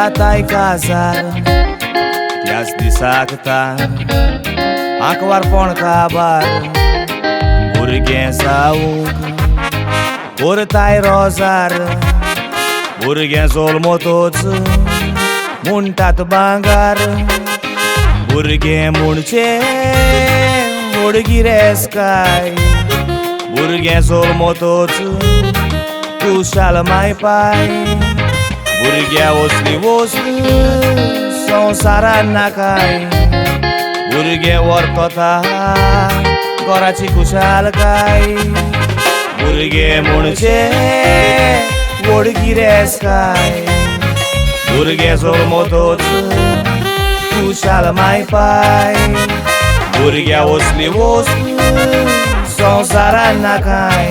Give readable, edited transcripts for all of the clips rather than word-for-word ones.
आताय काजार त्याच दिसाकता आंकवार कोण काबार भुरगें जावूंक करताय रोजार भुरगें जोल्मोतोच म्हणटात भांगार भुरगें म्हणचे व्हडगिरेस्काय भुरगें जोल्मोतोच कुशाल मायपाय भुरग्या वसली वस्त संवसारान नाकाय भुरगें व्हरतोता घराची कुशालकाय भुरगें म्हणचे व्हडगिरेस्काय भुरगें जोल्मोतोच कुशाल मायपाय भुरग्या वसली वस्त संवसारान नाकाय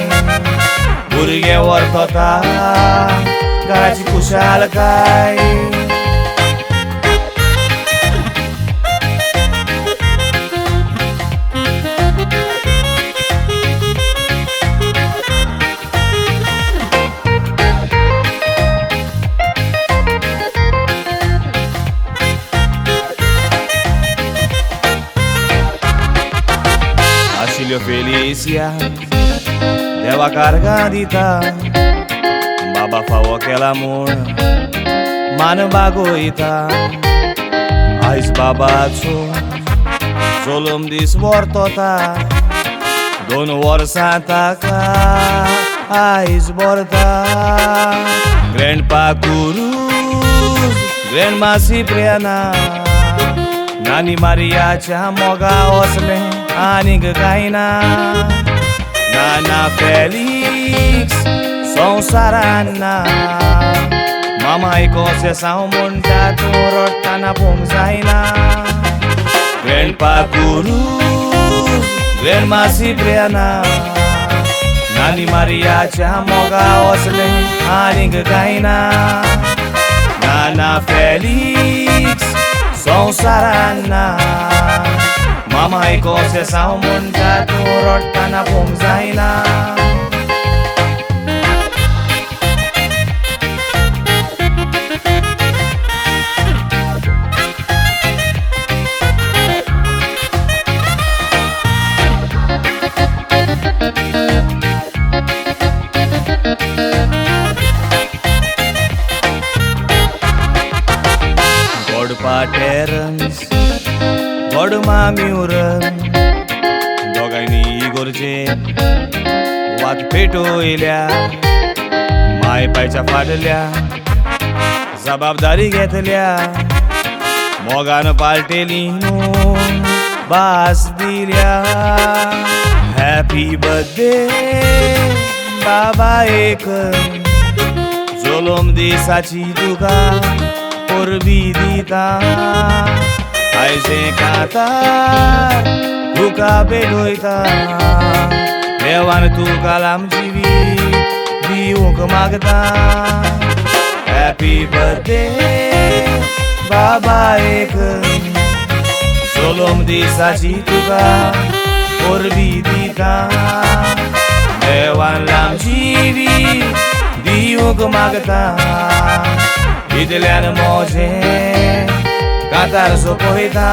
भुरगें व्हरतोता घराची कुशालकाय आशिल्ल्यो फेलिसिया देवा कारगा दिता बाबा फावो केला म्हूण मान बागोयता आयज बाबाचो जोलम दीस व्हरतोता 2 वर्सां ताका आयज भरता ग्रँडपा कुरूज ग्रँडमा सिप्रियाना नानी मारियाच्या मोगा वसले आनीक कांय ना नाना फेलिक्स संवसारान ना मामाय कशें साव म्हणटा तूं रडटाना पोवंक जायना ग्रँडपा कुरूज ग्रँडमा सिप्रियाना नानी मारियाच्या मोगा वसले आनीक कांय ना नाना फेलिक्स संवसारान ना मामाय कशें साव म्हणटा तूं रडटाना पोवंक जायना टेरन्स गोडमा म्युरन दोगांयनी इगोर्जे वात पेटोयल्या माय पायच्या फाटल्या जबाबदारी घेतल्या मोगान पालटेली भास दिल्या हॅपी बर्थडे बाबा ऐकन जोलम दिसाची तुका परबी दिता आयजें कातार तुका बेगोयता देवान तुका लांबजिवी दिवंक मागता हॅपी बर्थडे बाबा ऐकन जोलम दिसाची तुका परबी दिता देवान लांबजिवी दिवंक मागता इतल्यान मोजें कातार सोंपयता